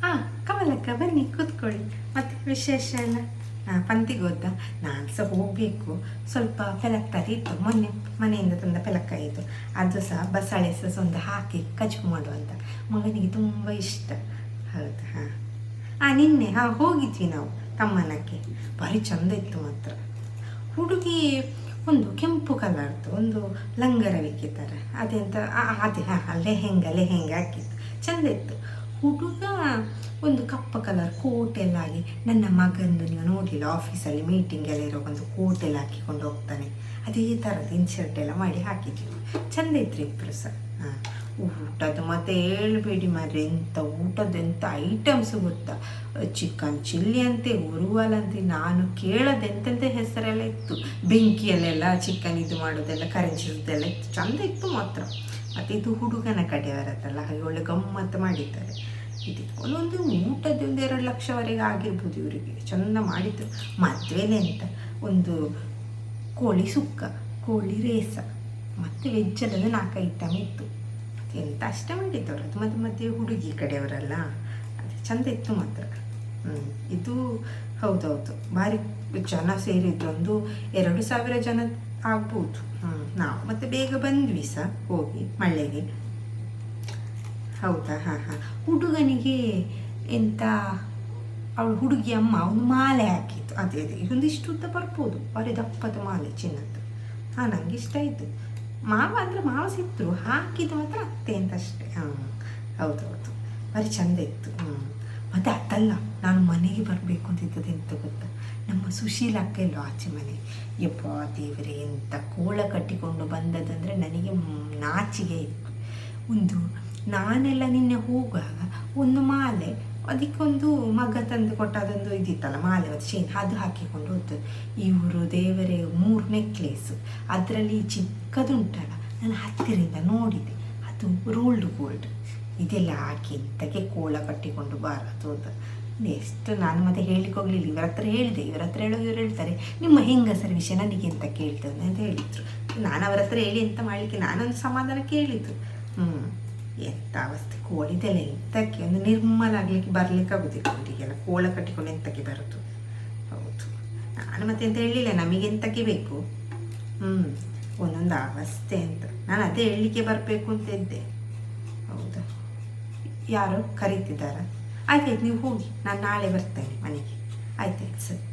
ಹಾಂ, ಕಮಲಕ್ಕ ಬನ್ನಿ ಕೂತ್ಕೊಳ್ಳಿ. ಮತ್ತು ವಿಶೇಷ ಎಲ್ಲ ಪಂತಿಗೆ ಹೋದ. ನಾನು ಸಹ ಹೋಗಬೇಕು. ಸ್ವಲ್ಪ ಪೆಲಕ್ಕಾಯಿ ಇತ್ತು, ಮೊನ್ನೆ ಮನೆಯಿಂದ ತಂದ ಪೆಲಕ್ಕಾಯಿ ಇತ್ತು. ಅದು ಸಹ ಬಸಳೆ ಸಹ ಒಂದು ಹಾಕಿ ಕಚು ಮಾಡುವಂತ ಮಗನಿಗೆ ತುಂಬ ಇಷ್ಟ. ಹೌದು. ನಿನ್ನೆ ಹೋಗಿದ್ವಿ ನಾವು ತಮ್ಮನಕ್ಕೆ. ಭಾರಿ ಚಂದ ಇತ್ತು ಮಾತ್ರ. ಹುಡುಗಿ ಒಂದು ಕೆಂಪು ಕಲರ್ದು ಒಂದು ಲಂಗರವಿಕೆ ಥರ ಅದೆಂತ ಅದೇ ಲೆಹೆಂಗ ಹಾಕಿತ್ತು, ಚೆಂದ ಇತ್ತು. ಹುಡುಗ ಒಂದು ಕಪ್ಪ ಕಲರ್ ಕೋಟ್ ಎಲ್ಲ ಆಗಿ, ನನ್ನ ಮಗಂದು ನೀವು ನೋಡಲಿಲ್ಲ ಆಫೀಸಲ್ಲಿ ಮೀಟಿಂಗ್ ಎಲ್ಲ ಇರೋ ಒಂದು ಕೋಟ್ ಎಲ್ಲ ಹಾಕಿಕೊಂಡು ಹೋಗ್ತಾನೆ, ಅದೇ ಥರದ್ದು ಇನ್ಶರ್ಟ್ ಎಲ್ಲ ಮಾಡಿ ಹಾಕಿದ್ವಿ. ಚೆಂದ ಇತ್ತು ಇಬ್ಬರು ಸಹ. ಊಟದ್ದು ಮತ್ತೆ ಹೇಳ್ಬೇಡಿ ಮಾರ್ರೆ, ಎಂಥ ಐಟಮ್ಸ್ ಗೊತ್ತಾ. ಚಿಕನ್ ಚಿಲ್ಲಿ ಅಂತೆ, ಉರುವಲಂತೆ, ನಾನು ಕೇಳೋದೆಂತೆಂಥ ಹೆಸರೆಲ್ಲ ಇತ್ತು. ಬೆಂಕಿಯಲ್ಲೆಲ್ಲ ಚಿಕನ್ ಇದು ಮಾಡೋದೆಲ್ಲ ಕರೆಂಚಿದ್ದೆಲ್ಲ ಇತ್ತು, ಚೆಂದ ಇತ್ತು ಮಾತ್ರ. ಮತ್ತು ಇದು ಹುಡುಗನ ಕಡೆಯವರತ್ತಲ್ಲ, ಹಾಗೆ ಒಳ್ಳೆ ಗಮ್ಮತ್ತು ಮಾಡಿದ್ದಾರೆ. ಇದು ಒಂದೊಂದು ಊಟದ 1-2 ಲಕ್ಷವರೆಗೆ ಆಗಿರ್ಬೋದು ಇವರಿಗೆ. ಚೆಂದ ಮಾಡಿದ್ದು. ಮದುವೆಲೆ ಅಂತ ಒಂದು ಕೋಳಿ ಸುಕ್ಕ, ಕೋಳಿ ರೇಸ ಮತ್ತು ವೆಜ್ಜಲ್ಲಿ 4 ಐಟಮ್ ಇತ್ತು. ಎಂತ ಅಷ್ಟೇ ಮಾಡಿದ್ದವರು. ಅದು ಮದುವೆ ಹುಡುಗಿ ಕಡೆಯವರಲ್ಲ, ಅದು ಚೆಂದ ಇತ್ತು ಮಾತ್ರ. ಇದು ಹೌದೌದು, ಭಾರಿ ಜನ ಸೇರಿದ್ರು. ಒಂದು 2,000 ಜನ ಆಗ್ಬೋದು. ನಾವು ಮತ್ತೆ ಬೇಗ ಬಂದ್ವಿ ಸಹ ಹೋಗಿ ಮಳೆಗೆ. ಹೌದಾ? ಹುಡುಗನಿಗೆ ಎಂತ, ಅವಳು ಹುಡುಗಿ ಅಮ್ಮ ಒಂದು ಮಾಲೆ ಹಾಕಿತ್ತು. ಅದೇ ಇದೊಂದಿಷ್ಟು ಉದ್ದ ಬರ್ಬೋದು, ಭಾರಿ ದಪ್ಪದ ಮಾಲೆ ಚಿನ್ನದ್ದು. ನನಗೆ ಇಷ್ಟ ಆಯಿತು. ಮಾವ ಸಿಕ್ಕರು, ಹಾಕಿದ್ದು ಮಾತ್ರ ಅತ್ತೆ ಅಂತ ಅಷ್ಟೇ. ಹೌದೌದು, ಭಾರಿ ಚಂದ ಇತ್ತು. ಮತ್ತು ಅದಲ್ಲ, ನಾನು ಮನೆಗೆ ಬರಬೇಕು ಅಂತಿದ್ದದ್ದು ಎಂತ ಗೊತ್ತಾ, ನಮ್ಮ ಸುಶೀಲ ಅಕ್ಕ ಇಲ್ಲೋ ಆಚೆ ಮನೆ. ಯಪ್ಪ ದೇವರೇ, ಎಂಥ ಕೋಳ ಕಟ್ಟಿಕೊಂಡು ಬಂದದಂದರೆ ನನಗೆ ನಾಚಿಗೆ ಇತ್ತು. ನಾನೆಲ್ಲ ನಿನ್ನೆ ಹೋಗುವಾಗ ಒಂದು ಮಾಲೆ, ಅದಕ್ಕೊಂದು ಮಗ ತಂದು ಕೊಟ್ಟ ಅದೊಂದು ಇದಿತ್ತಲ್ಲ ಮಾಲೆ, ಅದು ಚೈನ್, ಅದು ಹಾಕಿಕೊಂಡು ಹೋದ್ದು. ಇವರು ದೇವರೇ 3 ನೆಕ್ಲೇಸು, ಅದರಲ್ಲಿ ಚಿಕ್ಕದುಂಟಲ್ಲ, ನಾನು ಹತ್ತಿರದಿಂದ ನೋಡಿದೆ, ಅದು ರೋಲ್ಡ್ ಗೋಲ್ಡ್. ಇದೆಲ್ಲ ಹಾಕಿ ಇಂಥಕ್ಕೆ ಕೋಳ ಕಟ್ಟಿಕೊಂಡು ಬಾರದು ಅಂತ ಎಷ್ಟು ನಾನು ಮತ್ತೆ ಹೇಳಿಕೋಗ್ಲಿಲ್ಲ. ಇವರ ಹತ್ರ ಹೇಳಿದೆ, ಇವರ ಹತ್ರ ಹೇಳೋದು ಇವ್ರು ಹೇಳ್ತಾರೆ, ನಿಮ್ಮ ಹೆಂಗಸರ ವಿಷಯ ನನಗೆ ಎಂತ ಕೇಳ್ತದೆ ಅಂತ ಹೇಳಿದರು. ನಾನು ಅವರ ಹತ್ರ ಹೇಳಿ ಎಂತ ಮಾಡಲಿಕ್ಕೆ, ನಾನೊಂದು ಸಮಾಧಾನ ಕೇಳಿದ್ದು. ಎಂಥ ಅವಸ್ಥೆ, ಕೋಳಿದೆಲ್ಲ ಎಂತಕ್ಕೆ ಒಂದು ನಿರ್ಮಲ ಆಗಲಿಕ್ಕೆ ಬರಲಿಕ್ಕೆ ಆಗೋದಿಲ್ಲ ಅವರಿಗೆಲ್ಲ, ಕೋಳ ಕಟ್ಟಿಕೊಂಡು ಎಂತಕ್ಕೆ ಬರೋದು. ಹೌದು, ನಾನು ಮತ್ತೆ ಎಂತ ಹೇಳಿಲ್ಲ, ನಮಗೆ ಎಂತಕ್ಕೆ ಬೇಕು. ಒಂದೊಂದು ಅವಸ್ಥೆ ಅಂತ. ನಾನು ಅದೇ ಹೇಳಲಿಕ್ಕೆ ಬರಬೇಕು ಅಂತ ಇದ್ದೆ. ಹೌದಾ? ಯಾರೋ ಕರೀತಿದ್ದಾರಾ? ಆಯ್ತಾಯ್ತು, ನೀವು ಹೋಗಿ, ನಾನು ನಾಳೆ ಬರ್ತೇನೆ ಮನೆಗೆ. ಆಯ್ತಾಯ್ತು ಸರಿ.